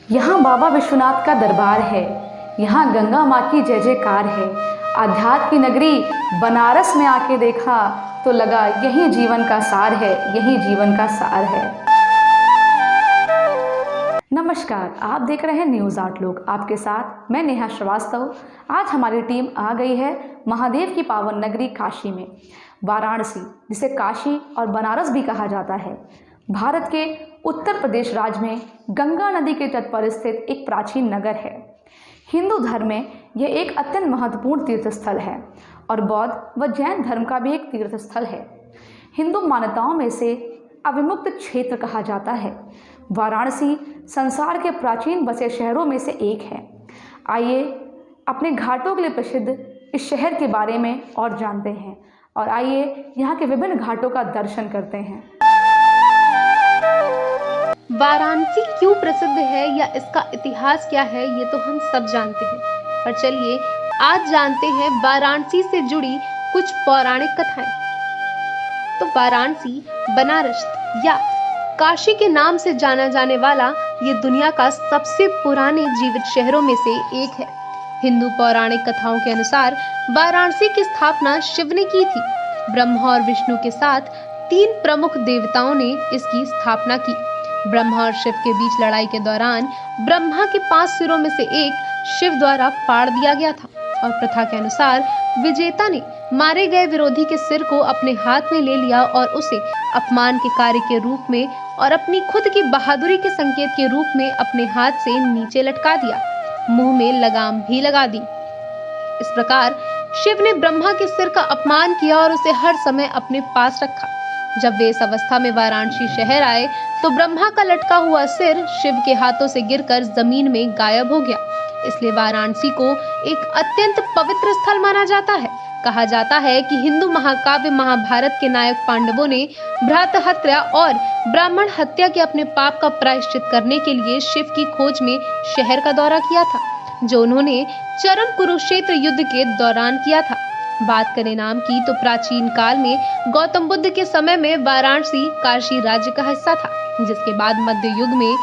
यहाँ बाबा विश्वनाथ का दरबार है, यहाँ गंगा माँ की जय जयकार है। आध्यात्म की नगरी बनारस में आके देखा तो लगा यही जीवन का सार है, यही जीवन का सार है। नमस्कार, आप देख रहे हैं न्यूज़ आउटलुक। आपके साथ मैं नेहा श्रीवास्तव। आज हमारी टीम आ गई है महादेव की पावन नगरी काशी में। वाराणसी, जिसे काशी और बनारस भी कहा जाता है, भारत के उत्तर प्रदेश राज्य में गंगा नदी के तट पर स्थित एक प्राचीन नगर है। हिंदू धर्म में यह एक अत्यंत महत्वपूर्ण तीर्थस्थल है और बौद्ध व जैन धर्म का भी एक तीर्थस्थल है। हिंदू मान्यताओं में से अविमुक्त क्षेत्र कहा जाता है। वाराणसी संसार के प्राचीन बसे शहरों में से एक है। आइए अपने घाटों के लिए प्रसिद्ध इस शहर के बारे में और जानते हैं और आइए यहाँ के विभिन्न घाटों का दर्शन करते हैं। वाराणसी क्यों प्रसिद्ध है या इसका इतिहास क्या है, ये तो हम सब जानते हैं, पर चलिए आज जानते हैं वाराणसी से जुड़ी कुछ पौराणिक कथाएं। तो वाराणसी बनारस या काशी के नाम से जाना जाने वाला ये दुनिया का सबसे पुराने जीवित शहरों में से एक है। हिंदू पौराणिक कथाओं के अनुसार वाराणसी की स्थापना शिव ने की थी। ब्रह्मा और विष्णु के साथ 3 प्रमुख देवताओं ने इसकी स्थापना की। ब्रह्मा और शिव के बीच लड़ाई के दौरान ब्रह्मा के 5 सिरों में से एक शिव द्वारा फाड़ दिया गया था और प्रथा के अनुसार विजेता ने मारे गए विरोधी के सिर को अपने हाथ में ले लिया और उसे अपमान के कार्य के रूप में और अपनी खुद की बहादुरी के संकेत के रूप में अपने हाथ से नीचे लटका दिया। मुंह में लगाम भी लगा दी। इस प्रकार शिव ने ब्रह्मा के सिर का अपमान किया और उसे हर समय अपने पास रखा। जब वे इस अवस्था में वाराणसी शहर आए तो ब्रह्मा का लटका हुआ सिर शिव के हाथों से गिरकर जमीन में गायब हो गया। इसलिए वाराणसी को एक अत्यंत पवित्र स्थल माना जाता है। कहा जाता है कि हिंदू महाकाव्य महाभारत के नायक पांडवों ने भ्रात हत्या और ब्राह्मण हत्या के अपने पाप का प्रायश्चित करने के लिए शिव की खोज में शहर का दौरा किया था, जो उन्होंने चरम कुरुक्षेत्र युद्ध के दौरान किया था। बात करें नाम की तो प्राचीन काल में गौतम बुद्ध के समय में वाराणसी काशी राज्य का हिस्सा था, जिसके बाद मध्य युग में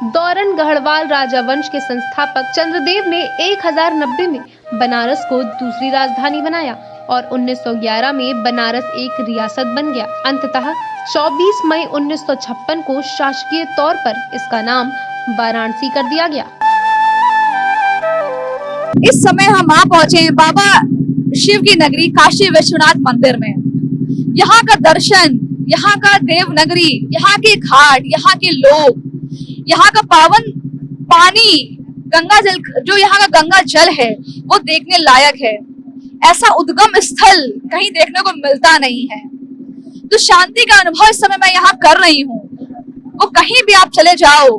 दौरन गढ़वाल राजा वंश के संस्थापक चंद्रदेव ने 1090 में बनारस को दूसरी राजधानी बनाया और 1911 में बनारस एक रियासत बन गया। अंततः 24 मई 1956 को शासकीय तौर पर इसका नाम वाराणसी कर दिया गया। इस समय हम आ पहुंचे हैं बाबा शिव की नगरी काशी विश्वनाथ मंदिर में। यहाँ का दर्शन, यहाँ का देव नगरी, यहाँ के घाट, यहाँ के लोग, यहाँ का पावन पानी, गंगा जल, जो यहाँ का गंगा जल है वो देखने लायक है। ऐसा उद्गम स्थल कहीं देखने को मिलता नहीं है। तो शांति का अनुभव इस समय मैं यहाँ कर रही हूँ। वो कहीं भी आप चले जाओ,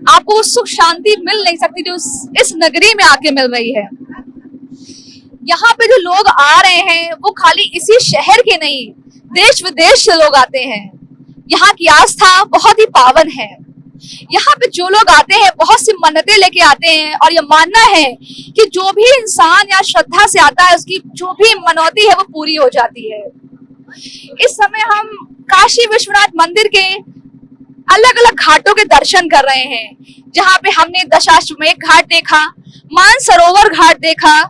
आपको वो सुख शांति मिल नहीं सकती जो इस नगरी में आके मिल रही है। यहाँ पे जो लोग आ रहे हैं वो खाली इसी शहर के नहीं, देश विदेश से लोग आते हैं। यहाँ की आस्था बहुत ही पावन है। यहाँ पे जो लोग आते हैं बहुत सी मन्नतें लेके आते हैं और ये मानना है कि जो भी इंसान या श्रद्धा से आता है उसकी जो भी मनौती है वो पूरी हो जाती है। इस समय हम काशी विश्वनाथ मंदिर के अलग अलग घाटों के दर्शन कर रहे हैं, जहाँ पे हमने दशाश्वमेध घाट देखा, मानसरोवर घाट देखा,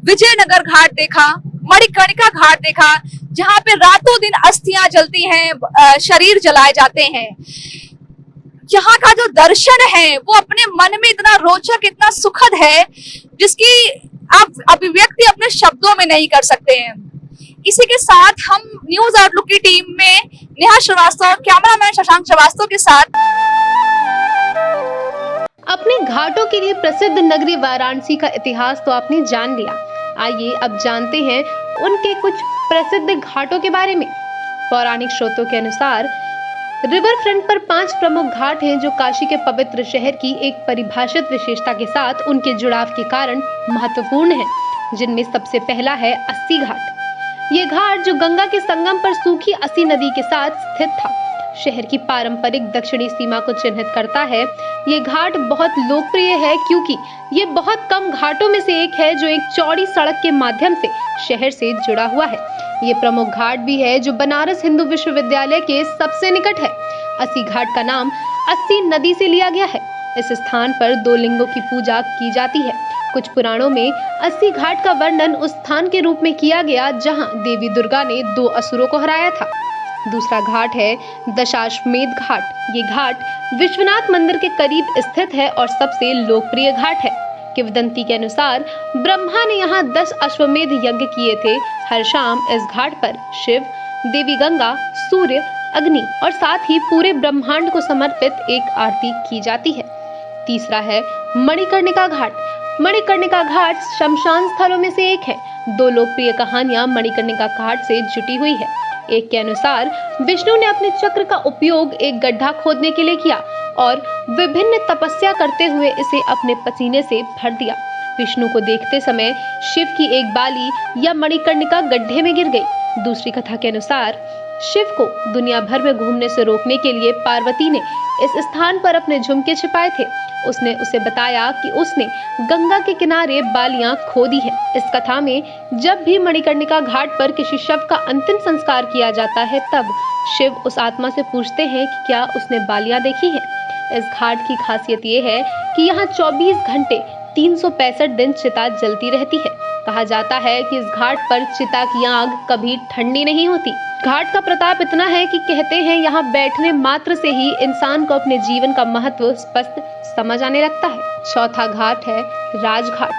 विजयनगर घाट देखा, मणिकर्णिका घाट देखा, जहाँ पे रातों दिन अस्थियां जलती हैं, शरीर जलाए जाते हैं। यहाँ का जो दर्शन है वो अपने मन में इतना रोचक, इतना सुखद है जिसकी आप अभिव्यक्ति अपने शब्दों में नहीं कर सकते हैं। इसी के साथ हम न्यूज आउटलुक की टीम में नेहा श्रीवास्तव, कैमरामैन शशांक श्रीवास्तव के साथ। अपने घाटों के लिए प्रसिद्ध नगरी वाराणसी का इतिहास तो आपने जान लिया। आइए अब जानते हैं उनके कुछ प्रसिद्ध घाटों के बारे में। पौराणिक स्रोतों के अनुसार रिवर फ्रंट पर 5 प्रमुख घाट हैं जो काशी के पवित्र शहर की एक परिभाषित विशेषता के साथ उनके जुड़ाव के कारण महत्वपूर्ण है, जिनमें सबसे पहला है अस्सी घाट। ये घाट जो गंगा के संगम पर सूखी अस्सी नदी के साथ स्थित था, शहर की पारंपरिक दक्षिणी सीमा को चिन्हित करता है। ये घाट बहुत लोकप्रिय है क्योंकि ये बहुत कम घाटों में से एक है जो एक चौड़ी सड़क के माध्यम से शहर से जुड़ा हुआ है। ये प्रमुख घाट भी है जो बनारस हिंदू विश्वविद्यालय के सबसे निकट है। अस्सी घाट का नाम अस्सी नदी से लिया गया है। इस स्थान पर 2 लिंगों की पूजा की जाती है। कुछ पुराणों में 80 घाट का वर्णन उस स्थान के रूप में किया गया जहां देवी दुर्गा ने 2 असुरों को हराया था। दूसरा घाट है दशाश्वमेध घाट। ये घाट विश्वनाथ मंदिर के करीब स्थित है और सबसे लोकप्रिय घाट है। किंवदंती के अनुसार ब्रह्मा ने यहाँ 10 अश्वमेध यज्ञ किए थे। हर शाम इस घाट पर शिव, देवी गंगा, सूर्य, अग्नि और साथ ही पूरे ब्रह्मांड को समर्पित एक आरती की जाती है। तीसरा है मणिकर्णिका घाट। मणिकर्णिका घाट शमशान स्थलों में से एक है। 2 लोकप्रिय कहानियां मणिकर्णिका घाट से जुटी हुई है। एक के अनुसार विष्णु ने अपने चक्र का उपयोग एक गड्ढा खोदने के लिए किया और विभिन्न तपस्या करते हुए इसे अपने पसीने से भर दिया। विष्णु को देखते समय शिव की एक बाली या मणिकर्णिका गड्ढे में गिर गई। दूसरी कथा के अनुसार शिव को दुनिया भर में घूमने से रोकने के लिए पार्वती ने इस स्थान पर अपने झुमके छिपाए थे। उसने उसे बताया कि उसने गंगा के किनारे बालियां खोदी है। इस कथा में जब भी मणिकर्णिका घाट पर किसी शव का अंतिम संस्कार किया जाता है तब शिव उस आत्मा से पूछते हैं कि क्या उसने बालियां देखी हैं। इस घाट की खासियत ये है कि यहाँ 24 घंटे 365 दिन चिता जलती रहती है। कहा जाता है कि इस घाट पर चिता की आग कभी ठंडी नहीं होती। घाट का प्रताप इतना है कि कहते हैं यहाँ बैठने मात्र से ही इंसान को अपने जीवन का महत्व स्पष्ट समझ आने लगता है। चौथा घाट है राजघाट।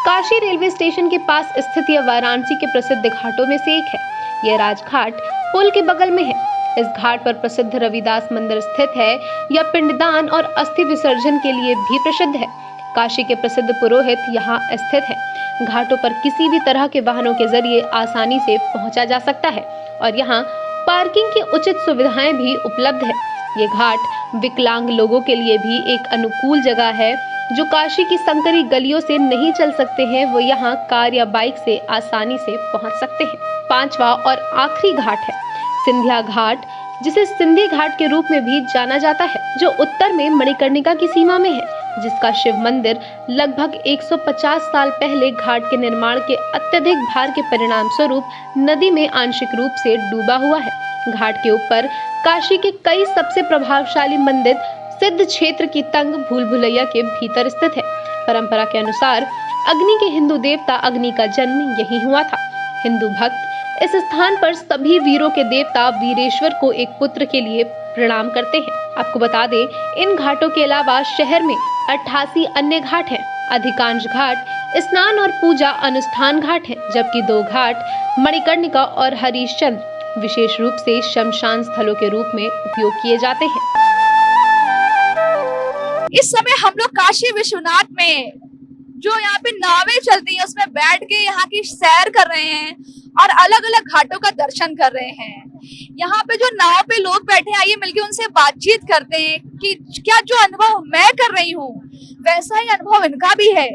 काशी रेलवे स्टेशन के पास स्थित यह वाराणसी के प्रसिद्ध घाटों में से एक है। यह राजघाट पुल के बगल में है। इस घाट पर प्रसिद्ध रविदास मंदिर स्थित है। यह पिंडदान और अस्थि विसर्जन के लिए भी प्रसिद्ध है। काशी के प्रसिद्ध पुरोहित यहाँ स्थित हैं। घाटों पर किसी भी तरह के वाहनों के जरिए आसानी से पहुंचा जा सकता है और यहाँ पार्किंग की उचित सुविधाएं भी उपलब्ध है। ये घाट विकलांग लोगों के लिए भी एक अनुकूल जगह है। जो काशी की संकरी गलियों से नहीं चल सकते हैं वो यहाँ कार या बाइक से आसानी से पहुंच सकते हैं। 5वां और आखिरी घाट है सिंधिया घाट, जिसे सिंधी घाट के रूप में भी जाना जाता है, जो उत्तर में मणिकर्णिका की सीमा में है, जिसका शिव मंदिर लगभग 150 साल पहले घाट के निर्माण के अत्यधिक भार के परिणाम स्वरूप नदी में आंशिक रूप से डूबा हुआ है। घाट के ऊपर काशी के कई सबसे प्रभावशाली मंदिर सिद्ध क्षेत्र की तंग भूल भुलैया के भीतर स्थित है। परंपरा के अनुसार अग्नि के हिंदू देवता अग्नि का जन्म यहीं हुआ था। हिंदू भक्त इस स्थान पर सभी वीरों के देवता वीरेश्वर को एक पुत्र के लिए प्रणाम करते हैं। आपको बता दें, इन घाटों के अलावा शहर में 88 अन्य घाट हैं। अधिकांश घाट स्नान और पूजा अनुष्ठान घाट हैं, जबकि 2 घाट मणिकर्णिका और हरिश्चंद्र विशेष रूप से शमशान स्थलों के रूप में उपयोग किए जाते हैं। इस समय हम लोग काशी विश्वनाथ में जो यहाँ पे नावें चलती हैं उसमें बैठ के यहाँ की सैर कर रहे हैं और अलग अलग घाटों का दर्शन कर रहे हैं। यहाँ पे जो नाव पे लोग बैठे हैं, आइए मिलके उनसे बातचीत करते हैं कि क्या जो अनुभव मैं कर रही हूँ वैसा ही अनुभव इनका भी है,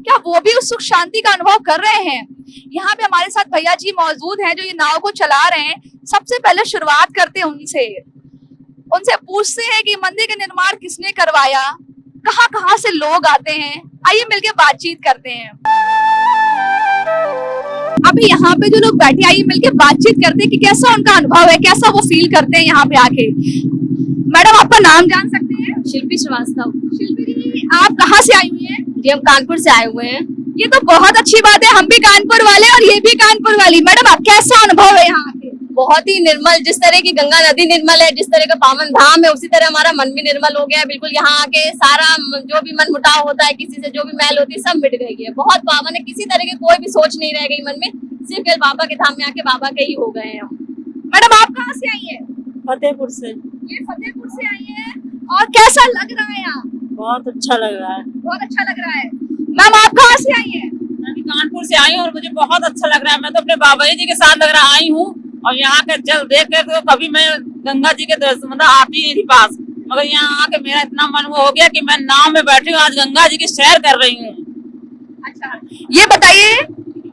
क्या वो भी उस सुख शांति का अनुभव कर रहे हैं। यहाँ पे हमारे साथ भैया जी मौजूद हैं जो ये नाव को चला रहे हैं। सबसे पहले शुरुआत करते हैं उनसे पूछते हैं कि मंदिर का निर्माण किसने करवाया, कहाँ से लोग आते हैं। आइए मिलके बातचीत करते हैं। अभी यहाँ पे जो लोग बैठे, आइए मिलके बातचीत करते हैं कि कैसा उनका अनुभव है, कैसा वो फील करते हैं यहाँ पे आके। मैडम, आपका नाम जान सकते हैं? शिल्पी श्रीवास्तव। शिल्पी जी, आप कहाँ से आई हुई हैं? जी, हम कानपुर से आए हुए हैं। ये तो बहुत अच्छी बात है, हम भी कानपुर वाले और ये भी कानपुर वाली। मैडम, आप कैसा अनुभव है यहाँ आके? बहुत ही निर्मल, जिस तरह की गंगा नदी निर्मल है, जिस तरह का पावन धाम है, उसी तरह हमारा मन भी निर्मल हो गया है। बिल्कुल यहाँ आके सारा जो भी मन मुटाव होता है, किसी से जो भी मैल होती है, सब मिट गई है। बहुत पावन है, किसी तरह की कोई भी सोच नहीं रह गई मन में, सिर्फ केवल बाबा के धाम में आके बाबा के ही हो गए हैं। मैडम, आप कहाँ से आई है? फतेहपुर से। ये फतेहपुर से आई है। और कैसा लग रहा है यहाँ? बहुत अच्छा लग रहा है। बहुत अच्छा लग रहा है। मैम, आप कहाँ से आई है? मैं भी कानपुर से आई हूँ और मुझे बहुत अच्छा लग रहा है। मैं तो अपने बाबा जी के साथ लग रहा आई हूँ और यहाँ का जल देख कर तो कभी मैं गंगा जी के दर्शन मतलब आती नहीं थी पास, मगर यहाँ आके मेरा इतना मन वो हो गया कि मैं नाव में बैठी हूँ, आज गंगा जी की सैर कर रही हूँ। अच्छा, ये बताइए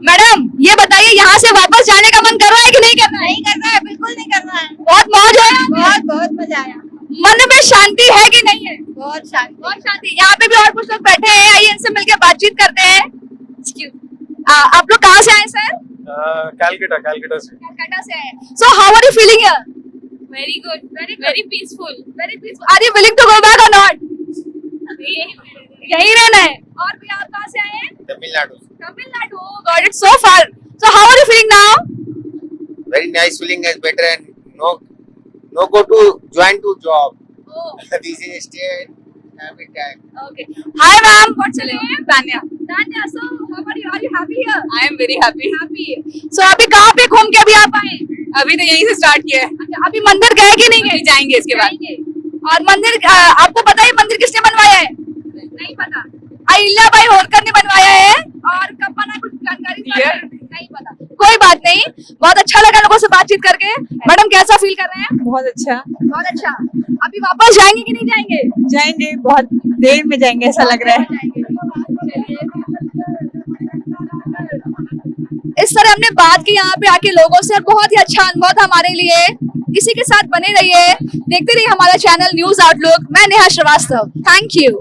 मैडम, ये बताइए यहाँ से वापस जाने का मन कर रहा है कि नहीं कर रहा है? नहीं कर रहा है, बिल्कुल नहीं कर रहा है। बहुत मौज है, बहुत मजा आया। मन में शांति है कि नहीं है? बहुत शांति, बहुत शांति। यहाँ पे भी और कुछ लोग बैठे हैं, आइए इनसे मिलकर बातचीत करते हैं। आप लोग कहाँ से आए सर? कैलकाटा से। कलकत्ता से आए। So how are you feeling here? Very good, very peaceful. Very peaceful. Are you willing to go back or not? यही रहना है। और भी आप कहाँ से आए हैं? Tamil Nadu. Tamil Nadu. Got it so far. So how are you feeling now? Very nice feeling is better and no go to join to job. Oh, This is stay every time. okay. Hi ma'am, what's your name? Tanya. Tanya, so how are you happy here? I am very happy. Happy. So अभी कहाँ पे घूम के अभी आप आए? अभी तो यहीं से स्टार्ट किया है, अच्छा, अभी मंदिर गए कि नहीं गए? जाएंगे इसके बाद। जाएंगे। और मंदिर आपको पता है मंदिर किसने बनवाया है? नहीं पता। अहिल्याबाई होलकर ने बनवाया है। और कब बना कुछ जानकारी नहीं पता। कोई बात नहीं, बहुत अच्छा लगा लोगों से बातचीत करके। मैडम कैसा फील कर रहे हैं? बहुत अच्छा। बहुत अच्छा। अभी वापस जाएंगे कि नहीं जाएंगे? जाएंगे, बहुत देर में जाएंगे ऐसा लग रहा है। इस तरह हमने बात की यहाँ पे आके लोगों से, और बहुत ही अच्छा अनुभव था हमारे लिए। इसी के साथ बने रहिए, देखते रहिए हमारा चैनल न्यूज आउटलुक। मैं नेहा श्रीवास्तव, थैंक यू।